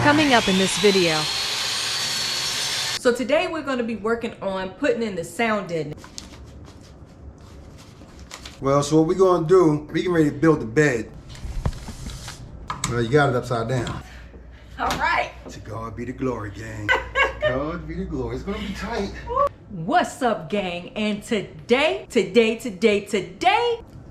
Coming up in this video. So today we're going to be working on putting in the sound deadening. Well, so what we're going to do, we getting ready to build the bed. Well, you got it upside down. All right. To God be the glory, gang. God be the glory. It's going to be tight. What's up, gang? And today,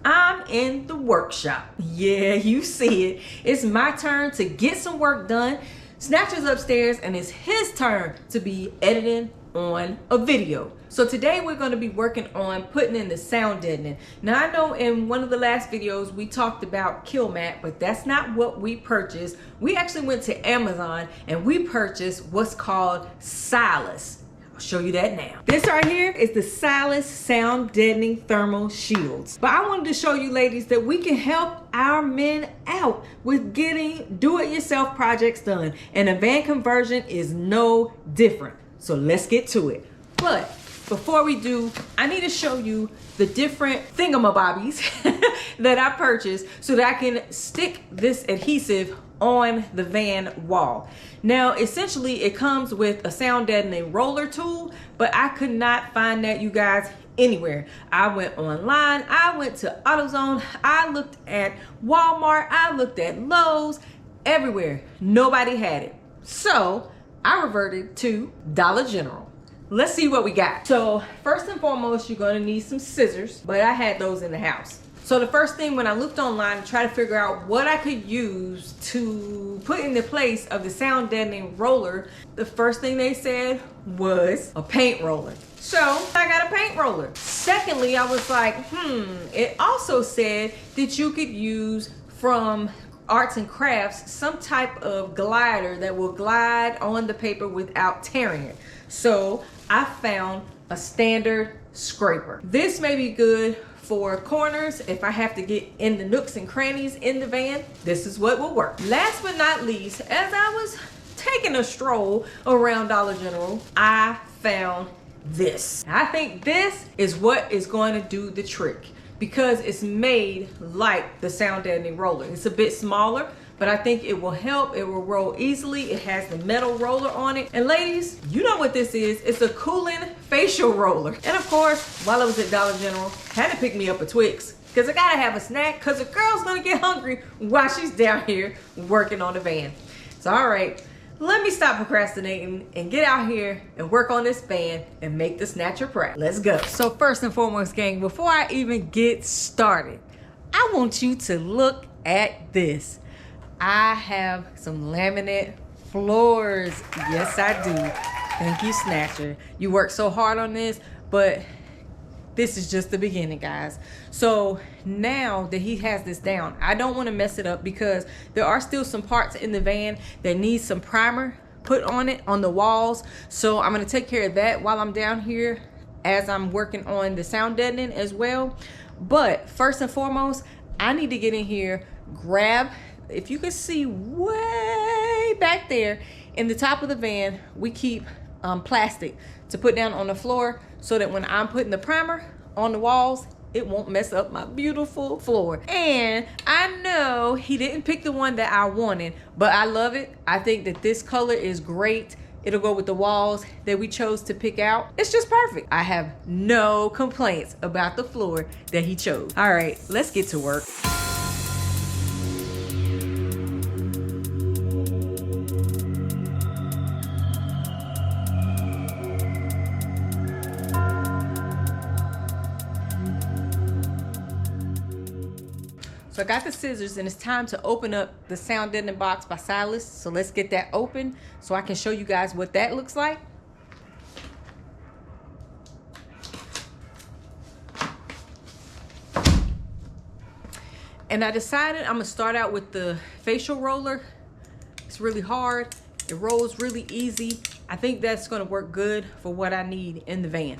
I'm in the workshop. Yeah, you see it. It's my turn to get some work done. Snatcher's upstairs and it's his turn to be editing on a video. So today we're going to be working on putting in the sound deadening. Now I know in one of the last videos we talked about kill mat, but that's not what we purchased. We actually went to Amazon and we purchased what's called Silas. I'll show you that now. This right here is the Silas sound deadening thermal shields. But I wanted to show you ladies that we can help our men out with getting do-it-yourself projects done. And a van conversion is no different. So let's get to it. But before we do, I need to show you the different thingamabobbies that I purchased so that I can stick this adhesive on the van wall. Now, essentially, it comes with a sound deadening roller tool, but I could not find that, you guys, anywhere. I went online, I went to AutoZone, I looked at Walmart, I looked at Lowe's, everywhere. Nobody had it. So I reverted to Dollar General. Let's see what we got. So first and foremost, you're gonna need some scissors, but I had those in the house. So the first thing when I looked online to try to figure out what I could use to put in the place of the sound deadening roller, the first thing they said was a paint roller. So I got a paint roller. Secondly, I was like, it also said that you could use from arts and crafts some type of glider that will glide on the paper without tearing it. So I found a standard scraper. This may be good for corners if I have to get in the nooks and crannies in the van. This is what will work. Last but not least, as I was taking a stroll around Dollar General, I found this. I think this is what is going to do the trick because it's made like the sound deadening roller. It's a bit smaller, but I think it will help. It will roll easily. It has the metal roller on it. And ladies, you know what this is. It's a cooling facial roller. And of course, while I was at Dollar General, I had to pick me up a Twix because I gotta have a snack because a girl's gonna get hungry while she's down here working on the van. So all right, let me stop procrastinating and get out here and work on this van and make the snatcher proud. Let's go. So first and foremost, gang, before I even get started, I want you to look at this. I have some laminate floors. Yes, I do. Thank you, Snatcher. You worked so hard on this, but this is just the beginning, guys. So now that he has this down, I don't want to mess it up because there are still some parts in the van that need some primer put on it on the walls. So I'm going to take care of that while I'm down here as I'm working on the sound deadening as well. But first and foremost, I need to get in here, grab, if you can see way back there in the top of the van, we keep plastic to put down on the floor so that when I'm putting the primer on the walls, it won't mess up my beautiful floor. And I know he didn't pick the one that I wanted, but I love it. I think that this color is great. It'll go with the walls that we chose to pick out. It's just perfect. I have no complaints about the floor that he chose. All right, let's get to work. So I got the scissors and it's time to open up the sound deadening box by Silas. So let's get that open so I can show you guys what that looks like. And I decided I'm gonna start out with the facial roller. It's really hard. It rolls really easy. I think that's gonna work good for what I need in the van.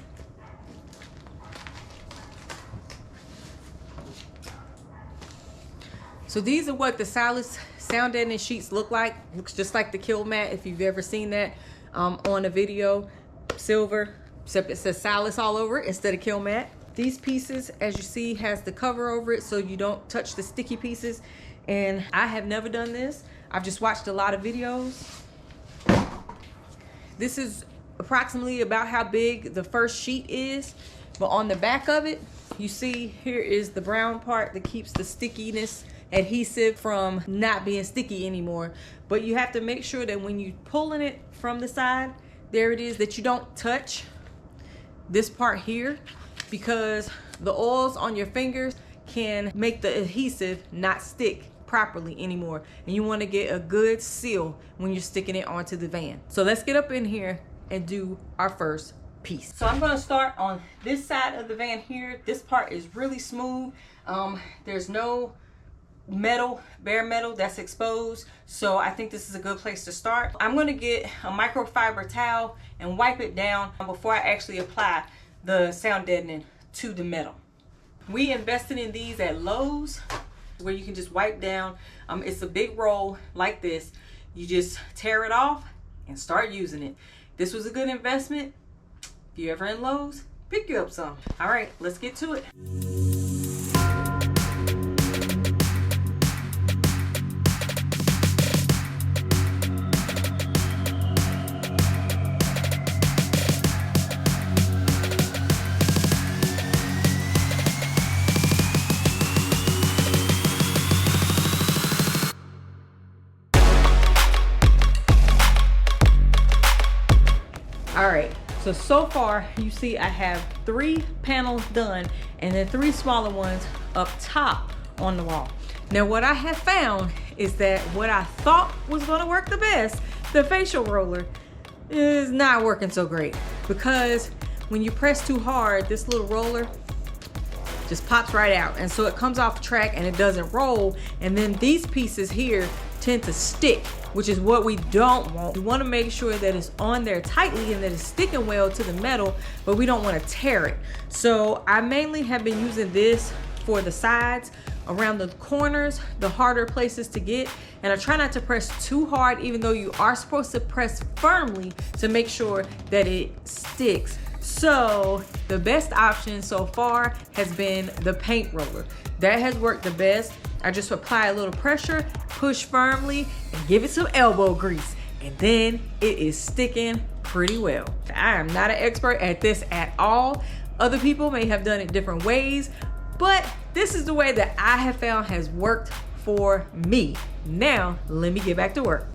So these are what the Silas sound deadening sheets look like. Looks just like the kill mat if you've ever seen that on a video. Silver, except it says Silas all over it instead of kill mat. These pieces, as you see, has the cover over it so you don't touch the sticky pieces. And I have never done this. I've just watched a lot of videos. This is approximately about how big the first sheet is, but on the back of it, you see here is the brown part that keeps the stickiness adhesive from not being sticky anymore. But you have to make sure that when you're pulling it from the side, there it is, that you don't touch this part here, because the oils on your fingers can make the adhesive not stick properly anymore, and you want to get a good seal when you're sticking it onto the van. So let's get up in here and do our first piece. So I'm going to start on this side of the van here. This part is really smooth. There's no metal, bare metal that's exposed, so I think this is a good place to start. I'm going to get a microfiber towel and wipe it down before I actually apply the sound deadening to the metal. We invested in these at Lowe's, where you can just wipe down. It's a big roll like this. You just tear it off and start using it. This was a good investment. If you're ever in Lowe's, pick you up some. All right, let's get to it. All right, so far you see I have 3 panels done and then 3 smaller ones up top on the wall. Now what I have found is that what I thought was gonna work the best, the facial roller, is not working so great, because when you press too hard, this little roller just pops right out, and so it comes off track and it doesn't roll, and then these pieces here tend to stick, which is what we don't want. We want to make sure that it's on there tightly and that it's sticking well to the metal, but we don't want to tear it. So I mainly have been using this for the sides, around the corners, the harder places to get, and I try not to press too hard, even though you are supposed to press firmly to make sure that it sticks. So the best option so far has been the paint roller. That has worked the best. I just apply a little pressure, push firmly, and give it some elbow grease, and then it is sticking pretty well. I am not an expert at this at all. Other people may have done it different ways, but this is the way that I have found has worked for me. Now, let me get back to work.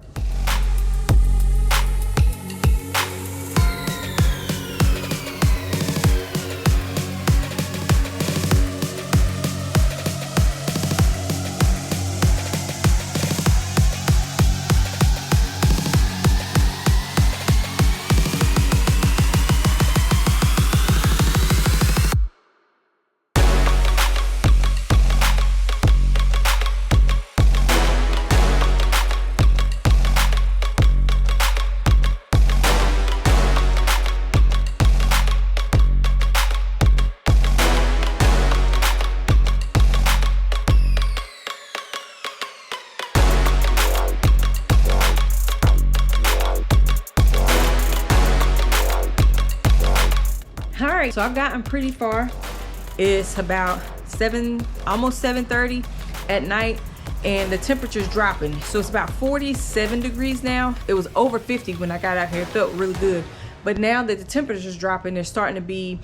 All right, so I've gotten pretty far. It's about almost 7:30 at night, and the temperature's dropping. So it's about 47 degrees now. It was over 50 when I got out here. It felt really good. But now that the temperature's dropping, there's starting to be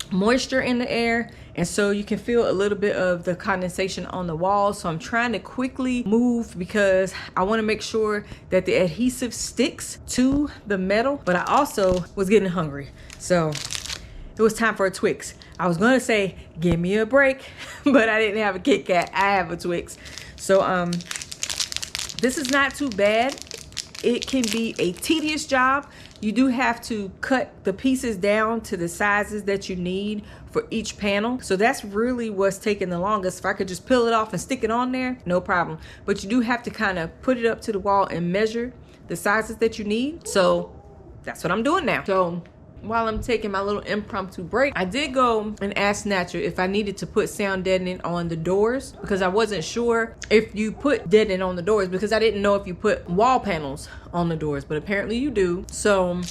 moisture in the air, and so you can feel a little bit of the condensation on the walls. So I'm trying to quickly move because I want to make sure that the adhesive sticks to the metal, but I also was getting hungry, so it was time for a Twix. I was gonna say give me a break, but I didn't have a Kit Kat. I have a Twix. So this is not too bad. It can be a tedious job. You do have to cut the pieces down to the sizes that you need for each panel. So that's really what's taking the longest. If I could just peel it off and stick it on there, no problem. But you do have to kind of put it up to the wall and measure the sizes that you need. So that's what I'm doing now. So while I'm taking my little impromptu break, I did go and ask Snatcher if I needed to put sound deadening on the doors, because I wasn't sure if you put deadening on the doors, because I didn't know if you put wall panels on the doors, but apparently you do. So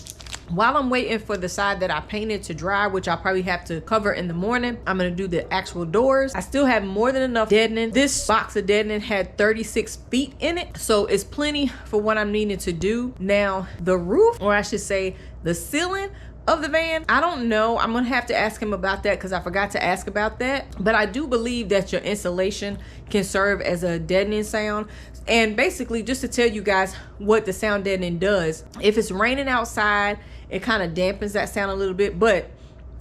While I'm waiting for the side that I painted to dry, which I'll probably have to cover in the morning, I'm gonna do the actual doors. I still have more than enough deadening. This box of deadening had 36 feet in it, so it's plenty for what I'm needing to do. Now, the roof, or I should say the ceiling of the van, I don't know. I'm gonna have to ask him about that because I forgot to ask about that. But I do believe that your insulation can serve as a deadening sound. And basically, just to tell you guys what the sound deadening does, if it's raining outside, it kind of dampens that sound a little bit. But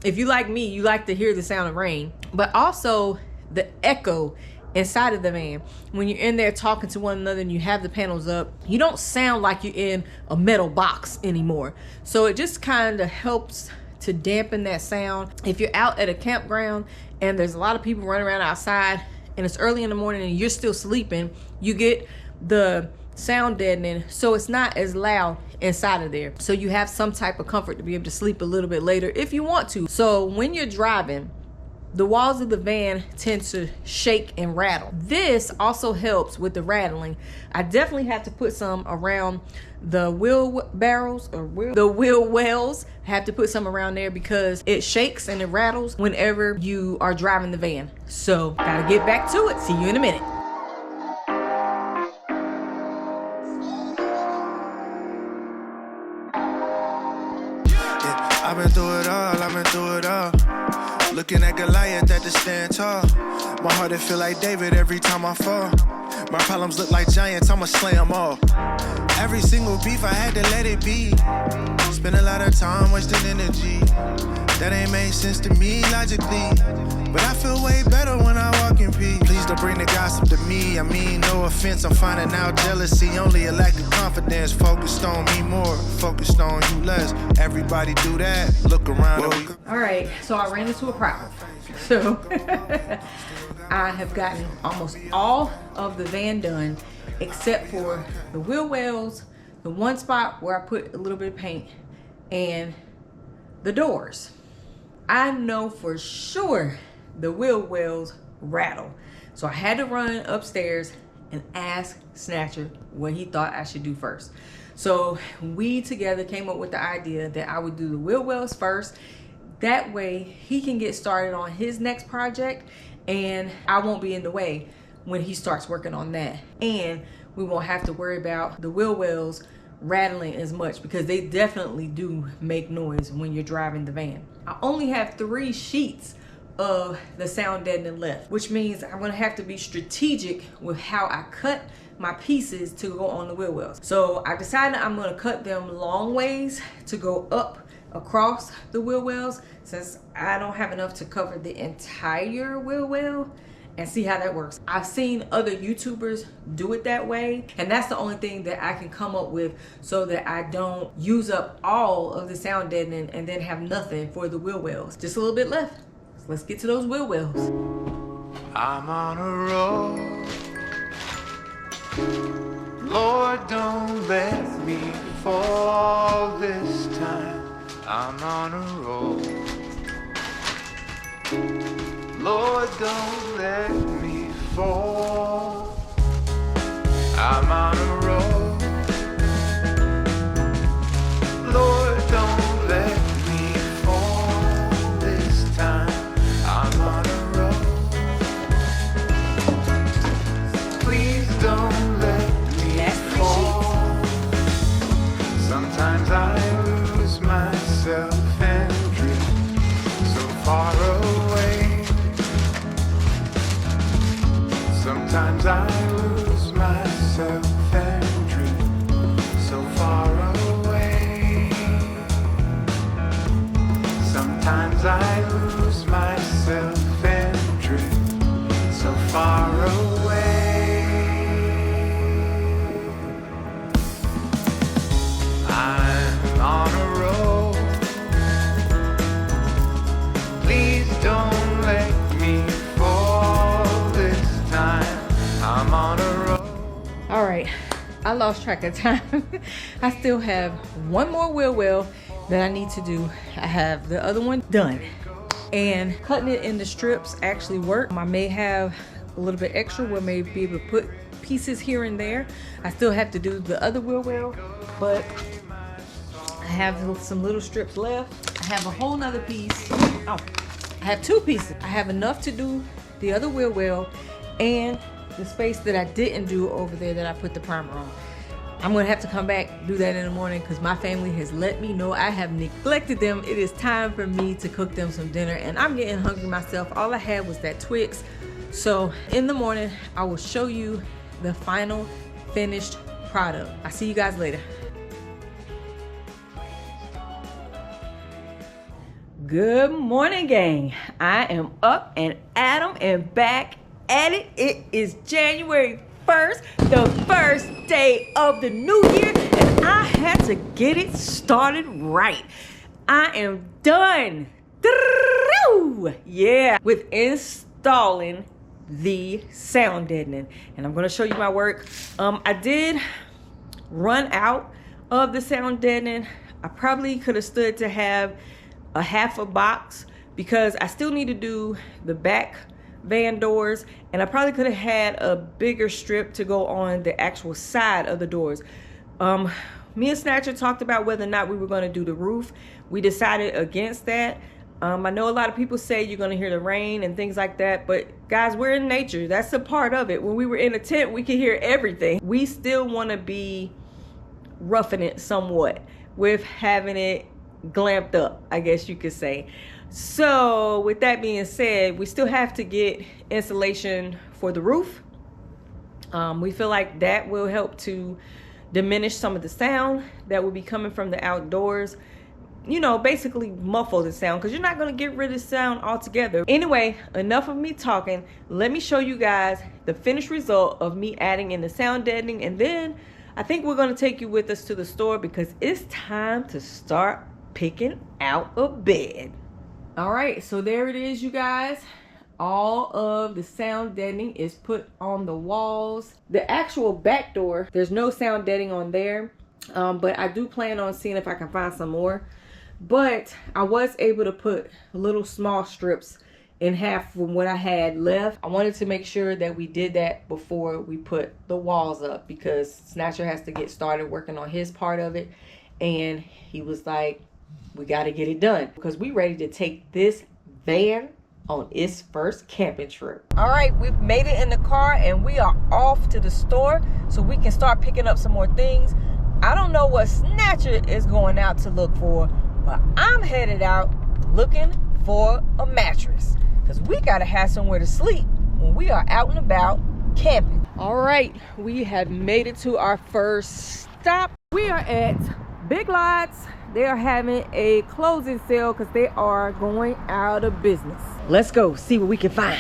if you like me, you like to hear the sound of rain, but also the echo inside of the van. When you're in there talking to one another and you have the panels up, you don't sound like you're in a metal box anymore. So it just kind of helps to dampen that sound. If you're out at a campground and there's a lot of people running around outside and it's early in the morning and you're still sleeping, you get the sound deadening, so it's not as loud inside of there. So you have some type of comfort to be able to sleep a little bit later if you want to. So when you're driving, the walls of the van tend to shake and rattle. This also helps with the rattling. I definitely have to put some around the wheel barrels or the wheel wells. I have to put some around there because it shakes and it rattles whenever you are driving the van. So gotta get back to it. See you in a minute. I've been through it all. Looking at Goliath at the stand tall. My heart, it feel like David every time I fall. My problems look like giants, I'ma slay them all. Every single beef, I had to let it be. Spend a lot of time wasting energy. That ain't made sense to me logically. But I feel way better when I walk in peace. Please don't bring the gossip to me. I mean, no offense, I'm finding out jealousy. Only a lack of confidence. Focused on me more, focused on you less. Everybody do that, look around. All right, so I ran into a problem. So I have gotten almost all of the van done except for the wheel wells, the one spot where I put a little bit of paint, and the doors. I know for sure the wheel wells rattle. So I had to run upstairs and ask Snatcher what he thought I should do first. So we together came up with the idea that I would do the wheel wells first. That way he can get started on his next project and I won't be in the way when he starts working on that. And we won't have to worry about the wheel wells rattling as much because they definitely do make noise when you're driving the van. I only have 3 sheets of the sound deadening left, which means I'm gonna have to be strategic with how I cut my pieces to go on the wheel wells. So I decided I'm gonna cut them long ways to go up across the wheel wells since I don't have enough to cover the entire wheel well, and see how that works. I've seen other YouTubers do it that way, and that's the only thing that I can come up with so that I don't use up all of the sound deadening and then have nothing for the wheel wells. Just a little bit left. So let's get to those wheel wells. I'm on a roll. Lord, don't let me fall this time. I'm on a roll. Lord, don't let me fall. I'm on a roll. Lord, don't let me fall this time. I'm on a roll. Please don't let me fall. Sometimes I lose myself and drift so far away. Sometimes I lose myself and drift so far away. Sometimes I lose myself and drift so far away. I'm on a roll. Please don't let me fall this time. I'm on a roll. All right, I lost track of time. I still have one more wheel well that I need to do. I have the other one done, and cutting it into strips actually worked. I may have a little bit extra where I may be able to put pieces here and there. I still have to do the other wheel well, but I have some little strips left. I have a whole nother piece. Oh, I have 2 pieces. I have enough to do the other wheel well and the space that I didn't do over there that I put the primer on. I'm gonna have to come back, do that in the morning, because my family has let me know I have neglected them. It is time for me to cook them some dinner, and I'm getting hungry myself. All I had was that Twix. So in the morning, I will show you the final finished product. I'll see you guys later. Good morning, gang. I am up and at 'em and back at it. It is January 1st, the first day of the new year, and I had to get it started right. I am done, yeah, with installing the sound deadening, and I'm gonna show you my work. I did run out of the sound deadening. I probably could have stood to have a half a box because I still need to do the back van doors, and I probably could have had a bigger strip to go on the actual side of the doors. Me and Snatcher talked about whether or not we were going to do the roof. We decided against that. I know a lot of people say you're going to hear the rain and things like that, but guys, we're in nature. That's a part of it. When we were in a tent, we could hear everything. We still want to be roughing it somewhat with having it glamped up, I guess you could say. So with that being said, we still have to get insulation for the roof. We feel like that will help to diminish some of the sound that will be coming from the outdoors. You know, basically muffle the sound, because you're not going to get rid of sound altogether. Anyway, enough of me talking. Let me show you guys the finished result of me adding in the sound deadening, and then I think we're going to take you with us to the store because it's time to start picking out a bed. All right, so there it is, you guys. All of the sound deadening is put on the walls. The actual back door, there's no sound deadening on there, but I do plan on seeing if I can find some more. But I was able to put little small strips in half from what I had left. I wanted to make sure that we did that before we put the walls up, because Snatcher has to get started working on his part of it, and he was like, we got to get it done because we ready to take this van on its first camping trip. All right, we've made it in the car and we are off to the store so we can start picking up some more things. I don't know what Snatcher is going out to look for, but I'm headed out looking for a mattress because we got to have somewhere to sleep when we are out and about camping. All right, we have made it to our first stop. We are at Big Lots. They are having a closing sale because they are going out of business. Let's go see what we can find.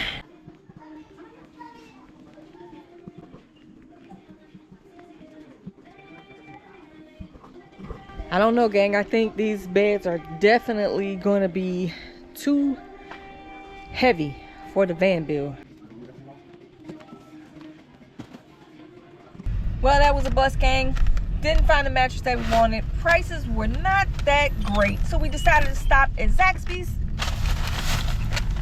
I don't know, gang. I think these beds are definitely going to be too heavy for the van build. Well, that was a bust, gang. Didn't find the mattress that we wanted. Prices were not that great, so we decided to stop at Zaxby's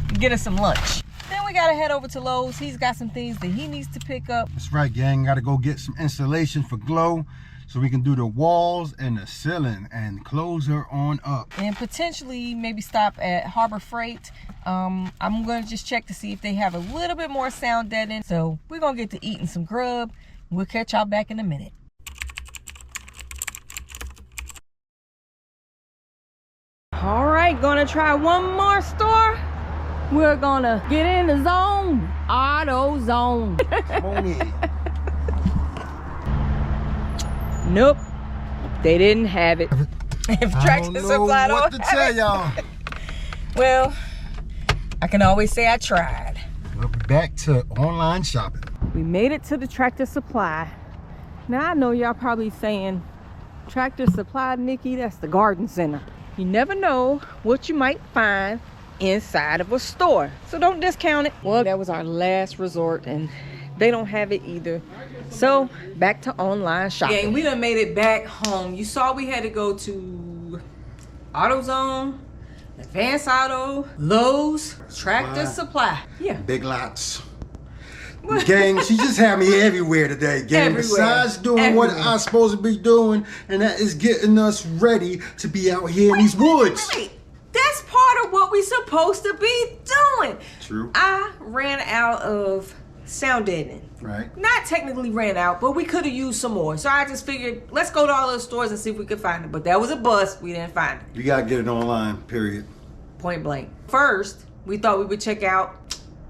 and get us some lunch. Then we gotta head over to Lowe's. He's got some things that he needs to pick up. That's right, gang. Gotta go get some insulation for glow so we can do the walls and the ceiling and close her on up. And potentially maybe stop at Harbor Freight. I'm gonna just check to see if they have a little bit more sound deadening. So we're gonna get to eating some grub. We'll catch y'all back in a minute. All right, gonna try one more store. We're gonna get in the zone, auto zone. Come on in. Nope, they didn't have it. If Tractor Supply what don't to have tell it, y'all. well, I can always say I tried. We're back to online shopping. We made it to the Tractor Supply. Now I know y'all probably saying, Tractor Supply, Nikki, that's the garden center. You never know what you might find inside of a store, so don't discount it. Well, that was our last resort and they don't have it either. So back to online shopping. Yeah, and we done made it back home. You saw we had to go to AutoZone, Advance Auto, Lowe's, Tractor Supply. Yeah. Big Lots. Gang, she just had me everywhere today, gang. Everywhere. Besides doing what I'm supposed to be doing, and that is getting us ready to be out here in these woods. Wait. That's part of what we supposed to be doing. True. I ran out of sound deadening. Right. Not technically ran out, but we could have used some more. So I just figured, let's go to all those stores and see if we could find it. But that was a bust. We didn't find it. You gotta get it online, period. Point blank. First, we thought we would check out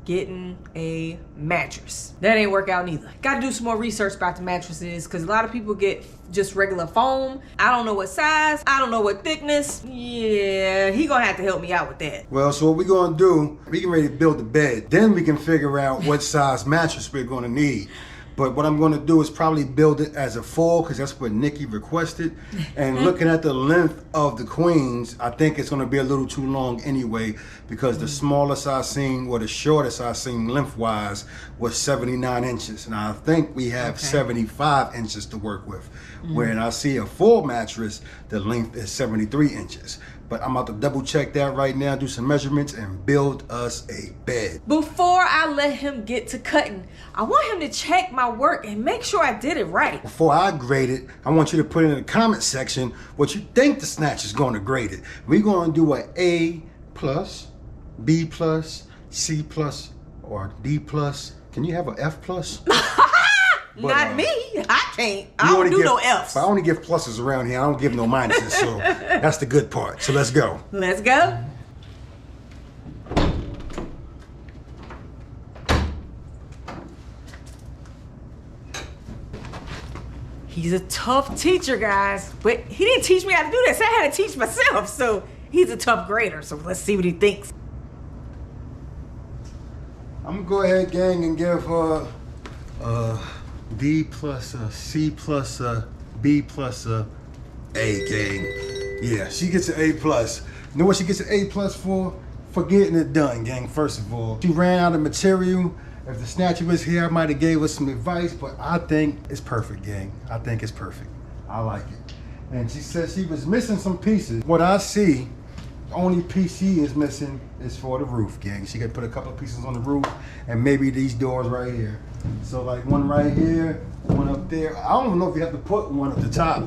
getting a mattress. That ain't work out neither. Got to do some more research about the mattresses because a lot of people get just regular foam. I don't know what size. I don't know what thickness. Yeah, he gonna have to help me out with that. Well, so what we're gonna do, we can ready to build the bed. Then we can figure out what size mattress we're gonna need. But what I'm gonna do is probably build it as a full, because that's what Nikki requested. And looking at the length of the queens, I think it's gonna be a little too long anyway, because the smallest I seen, or the shortest I seen lengthwise, was 79 inches. And I think we have 75 inches to work with. When I see a full mattress, the length is 73 inches. But I'm about to double check that right now, do some measurements, and build us a bed. Before I let him get to cutting, I want him to check my work and make sure I did it right. Before I grade it, I want you to put in the comment section what you think the snatch is going to grade it. We're going to do an A plus, B plus, C plus, or D plus. Can you have an F plus? Not me. I can't. I don't do no Fs. I only give pluses around here. I don't give no minuses. So that's the good part. So let's go. Let's go. He's a tough teacher, guys. But he didn't teach me how to do this. I had to teach myself. So he's a tough grader. So let's see what he thinks. I'm going to go ahead, gang, and give her D plus a C plus a B plus a A, gang. Yeah, she gets an A plus. You know what she gets an A plus for? For getting it done, gang, first of all. She ran out of material. If the snatcher was here, I might have gave us some advice, but I think it's perfect, gang. I think it's perfect. I like it. And she said she was missing some pieces. What I see, the only piece she is missing is for the roof, gang. She could put a couple of pieces on the roof and maybe these doors right here. So like one right here, one up there. I don't even know if you have to put one at the top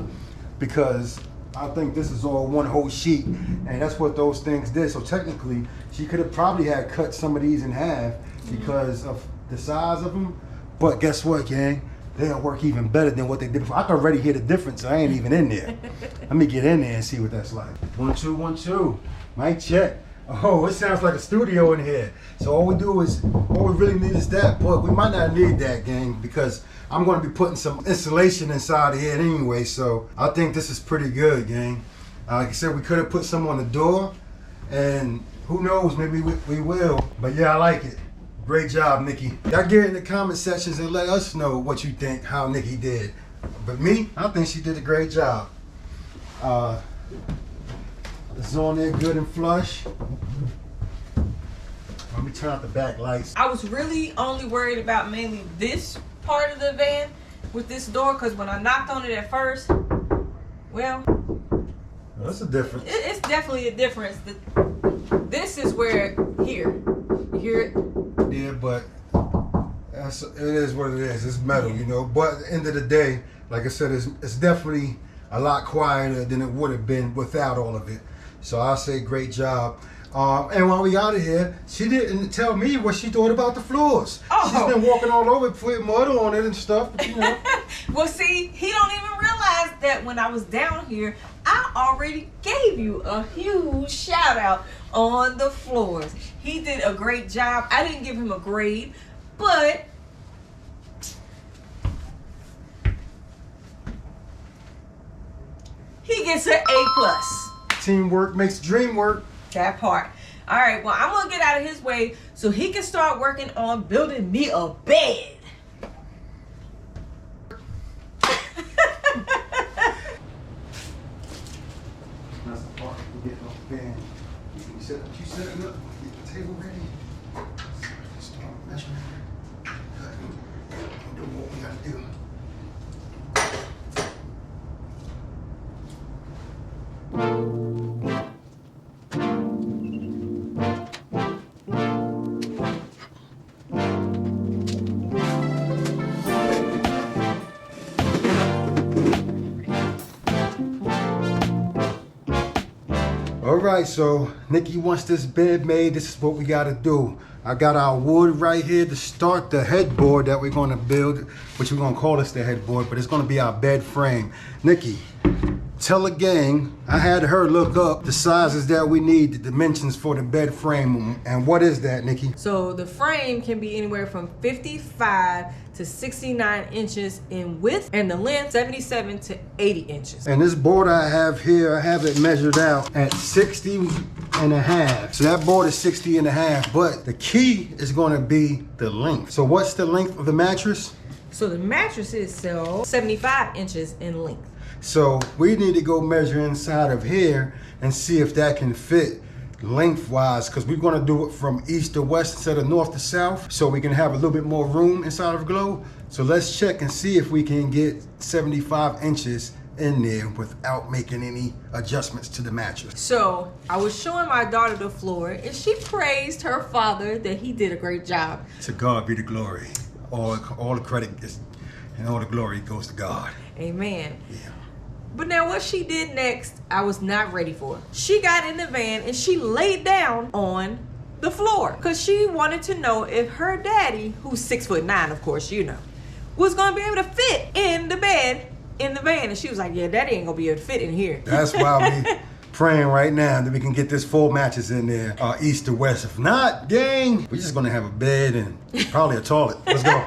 because I think this is all one whole sheet and that's what those things did. So technically, she could have probably had cut some of these in half because of the size of them. But guess what, gang? They'll work even better than what they did before. I can already hear the difference. I ain't even in there. Let me get in there and see what that's like. 1, 2, 1, 2. Mic check. Oh, it sounds like a studio in here. So all we really need is that, but we might not need that, gang, because I'm going to be putting some insulation inside of here anyway, so I think this is pretty good, gang. Like I said, we could have put some on the door, and who knows, maybe we will. But yeah, I like it. Great job, Nikki. Y'all get in the comment sections and let us know what you think, how Nikki did. But me, I think she did a great job. It's on there good and flush. Let me turn out the back lights. I was really only worried about mainly this part of the van with this door because when I knocked on it at first, well, That's a difference. it's definitely a difference. This is where, here, you hear it? Yeah, but it is what it is. It's metal, you know. But at the end of the day, like I said, it's definitely a lot quieter than it would have been without all of it. So I say great job. And while we out of here, she didn't tell me what she thought about the floors. Oh. She's been walking all over, putting mud on it and stuff, but you know. Well, see, he don't even realize that when I was down here, I already gave you a huge shout out on the floors. He did a great job. I didn't give him a grade, but he gets an A+. Teamwork makes the dream work. That part. All right, well, I'm gonna get out of his way so he can start working on building me a bed. That's the part we get off the bed. You set it up, get the table ready. Start measuring. Do what we gotta do. All right, so Nikki wants this bed made. This is what we gotta do. I got our wood right here to start the headboard that we're gonna build, which we're gonna call this the headboard, but it's gonna be our bed frame. Nikki, tell the gang, I had her look up the sizes that we need, the dimensions for the bed frame. And what is that, Nikki? So the frame can be anywhere from 55 to 69 inches in width, and the length 77 to 80 inches. And this board I have here, I have it measured out at 60 and a half. So that board is 60 and a half, but the key is gonna be the length. So what's the length of the mattress? So the mattress itself, 75 inches in length. So we need to go measure inside of here and see if that can fit lengthwise, because we're going to do it from east to west instead of north to south, so we can have a little bit more room inside of Glow. So let's check and see if we can get 75 inches in there without making any adjustments to the mattress. So I was showing my daughter the floor, and she praised her father that he did a great job. To God be the glory. All the credit is, and all the glory goes to God. Amen. Yeah. But now what she did next, I was not ready for. She got in the van and she laid down on the floor because she wanted to know if her daddy, who's 6'9", of course, you know, was gonna be able to fit in the bed in the van. And she was like, yeah, daddy ain't gonna be able to fit in here. That's why we praying right now that we can get this full mattress in there, east to west. If not, gang, we're just gonna have a bed and probably a toilet. Let's go.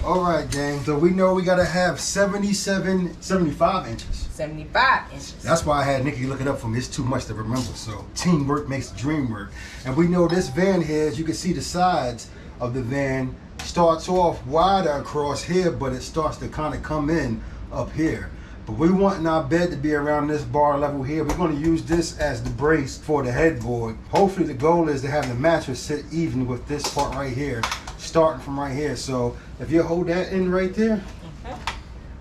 All right, gang. So we know we gotta have 75 inches. 75 inches. That's why I had Nikki look it up for me. It's too much to remember. So teamwork makes the dream work. And we know this van here, as you can see the sides of the van, starts off wider across here, but it starts to kind of come in up here. But we want our bed to be around this bar level here. We're going to use this as the brace for the headboard. Hopefully the goal is to have the mattress sit even with this part right here, starting from right here. So if you hold that in right there,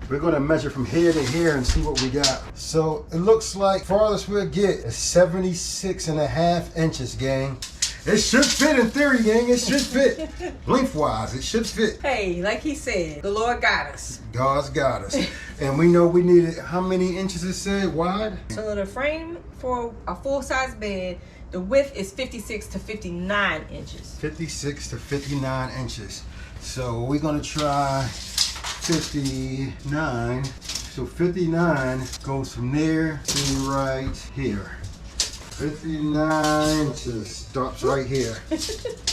we're going to measure from here to here and see what we got. So it looks like farthest we'll get is 76 and a half inches, gang. It should fit in theory, gang. It should fit. Lengthwise, it should fit. Hey, like he said, the Lord got us. God's got us. And we know we needed, how many inches it said wide? So the frame for a full-size bed, the width is 56 to 59 inches. 56 to 59 inches. So we're gonna try 59. So 59 goes from there to right here. 59 just stops right here.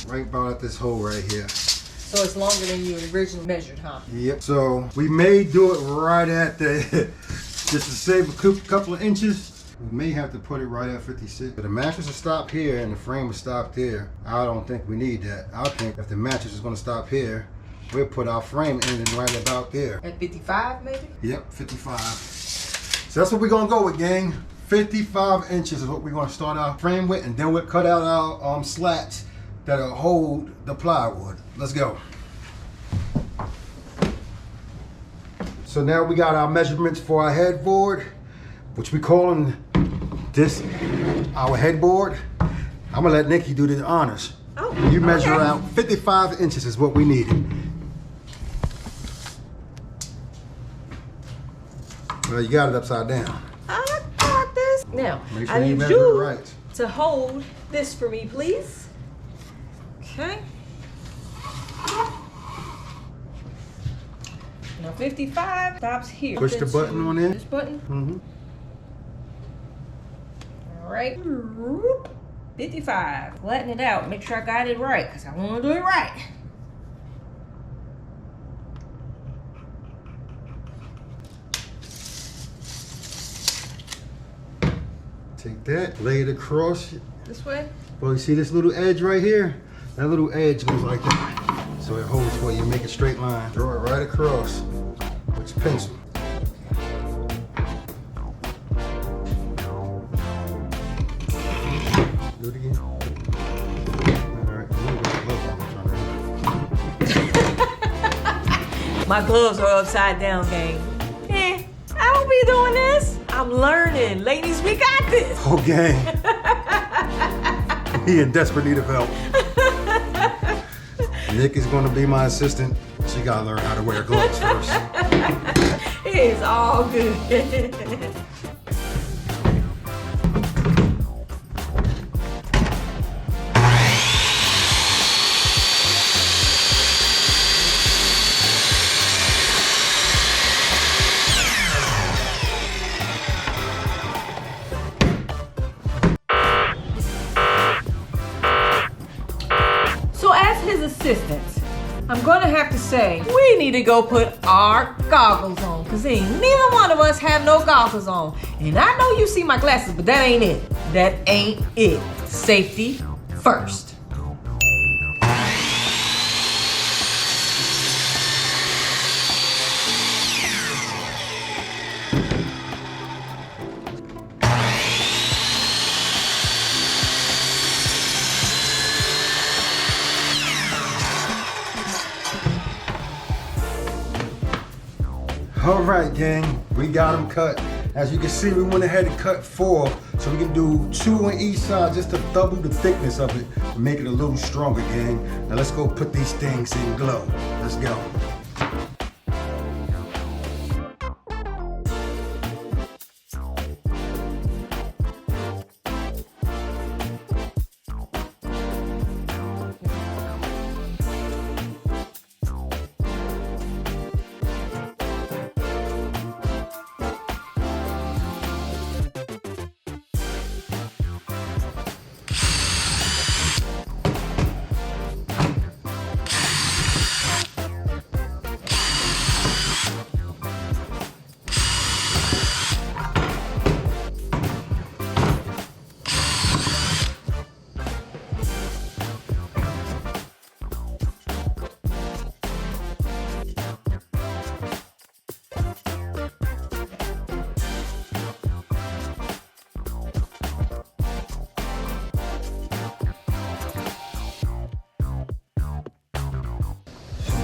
Right about at this hole right here. So it's longer than you originally measured, huh? Yep. So we may do it right at the, just to save a couple of inches, we may have to put it right at 56. But the mattress will stop here and the frame will stop there. I don't think we need that. I think if the mattress is gonna stop here, we'll put our frame in right about there. At 55 maybe? Yep, 55. So that's what we're gonna go with, gang. 55 inches is what we're gonna start our frame with, and then we'll cut out our slats that'll hold the plywood. Let's go. So now we got our measurements for our headboard, which we calling this our headboard. I'm gonna let Nikki do the honors. Oh, you measure okay. out 55 inches is what we needed. Well, you got it upside down. I got this. Now, Make sure I you need measure you it right. to hold this for me, please. Okay. Now 55 stops here. Push the button on there. This button. Mm-hmm. All right. 55. Flatten it out. Make sure I got it right, because I want to do it right. Take that, lay it across. This way? Well, you see this little edge right here? That little edge goes like that. So it holds for you, make a straight line. Draw it right across with your pencil. Do it again. All right, a little bit of glove on. My gloves are upside down, gang. I don't be doing this. I'm learning. Ladies, we got this. Oh, gang. He in desperate need of help. Nick is going to be my assistant. She gotta learn how to wear gloves first. It's all good. So as his assistant, I'm gonna have to say, we need to go put our goggles on, cause ain't neither one of us have no goggles on. And I know you see my glasses, but that ain't it. That ain't it. Safety first. All right, gang, we got them cut. As you can see, we went ahead and cut 4, so we can do 2 on each side just to double the thickness of it and make it a little stronger, gang. Now let's go put these things in glow. Let's go.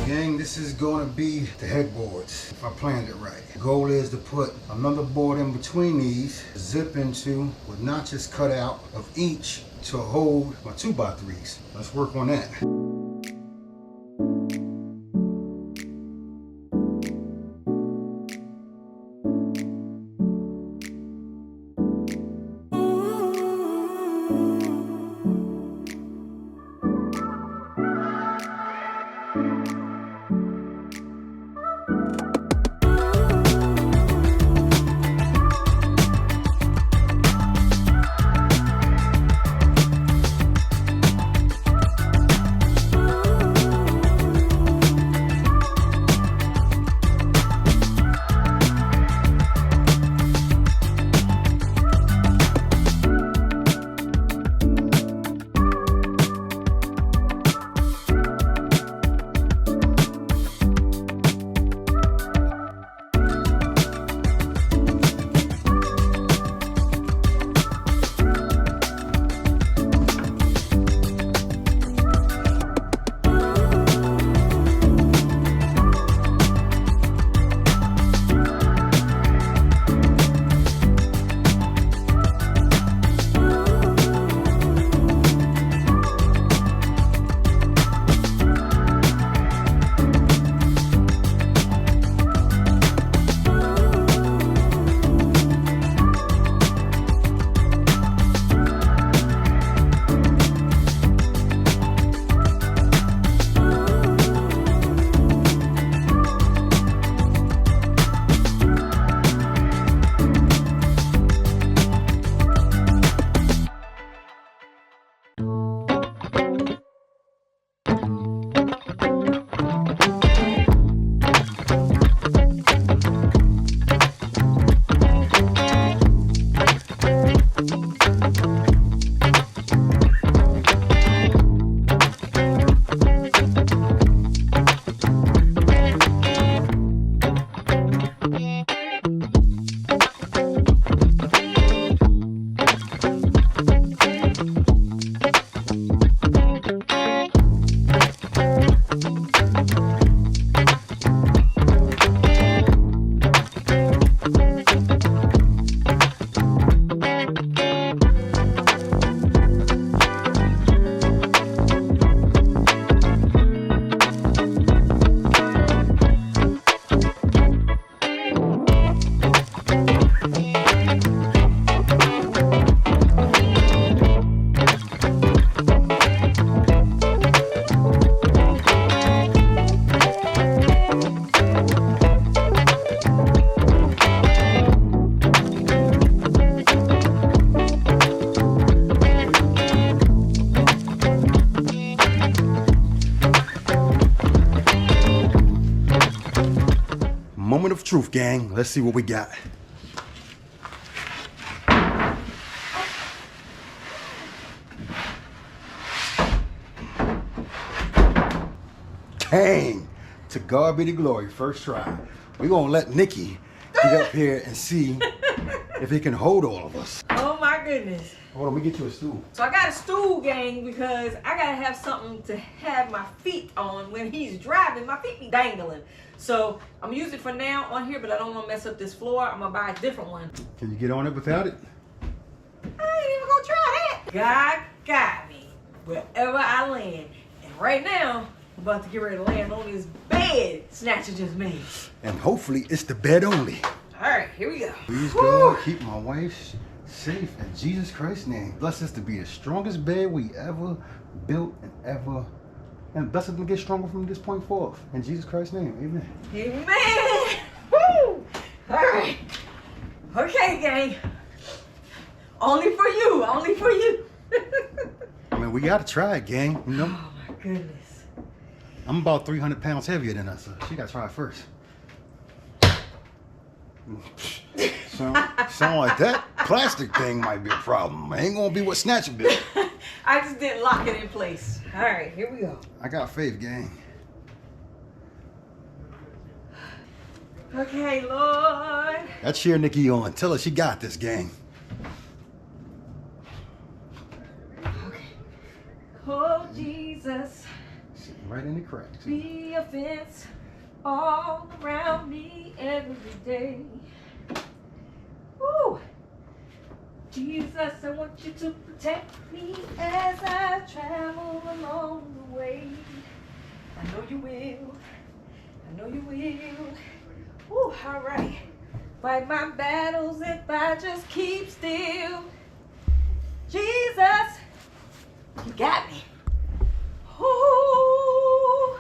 Gang, this is going to be the headboards, if I planned it right. The goal is to put another board in between these, zip into with notches cut out of each to hold my 2x3s. Let's work on that. moment of truth, gang. Let's see what we got. Dang. To God be the glory. First try. We're going to let Nikki get up here and see if he can hold all of us. Oh my goodness. Hold on, we get you a stool. So I got a stool, gang, because I gotta have something to have my feet on when he's driving. My feet be dangling. So I'm gonna use it for now on here, but I don't want to mess up this floor. I'm gonna buy a different one. Can you get on it without it? I ain't even gonna try that. God got me wherever I land. And right now, I'm about to get ready to land on this bed Snatcher just made. And hopefully it's the bed only. All right, here we go. Please Woo. God, keep my wife safe in Jesus Christ's name. Bless us to be the strongest bed we ever built and bless us to get stronger from this point forth. In Jesus Christ's name, amen. Amen. Woo. All right. Okay, gang. Only for you. Only for you. I mean, we gotta try it, gang. You know? Oh my goodness. I'm about 300 pounds heavier than us, so she gotta try it first. Sound like that plastic thing might be a problem. Ain't gonna be what Snatcher built. I just didn't lock it in place. All right, here we go. I got faith, gang. Okay, Lord. Let's cheer Nikki on. Tell her she got this, gang. Okay. Oh, Jesus. Sitting right in the cracks. Be a fence all around me every day. Woo! Jesus, I want you to protect me as I travel along the way. I know you will. I know you will. Woo, all right. Fight my battles if I just keep still. Jesus, you got me. Ooh.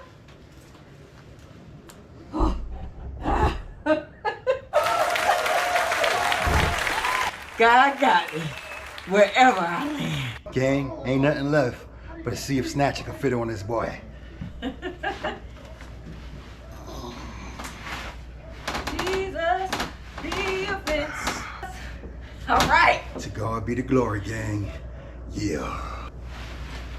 Oh. God got me wherever I land. Gang, ain't nothing left but to see if Snatcher can fit on this boy. Jesus, be a fence. All right. To God be the glory, gang. Yeah.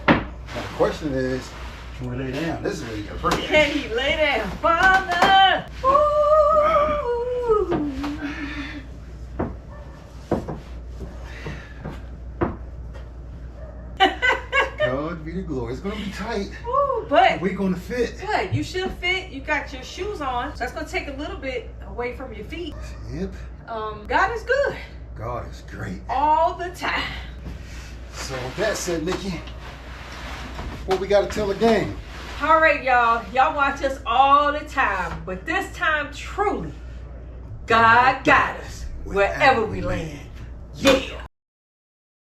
Now the question is, can we lay down? This is where you can break. Can he lay down? Father. Ooh. God be the glory. It's gonna be tight. Ooh, but We're gonna fit. good. You should fit. You got your shoes on, so that's gonna take a little bit away from your feet. Yep. God is good God is great. all the time. So with that said, Nikki, what we gotta tell the gang? All right, y'all. Y'all watch us all the time, but this time, truly, God got us wherever we land. Yeah.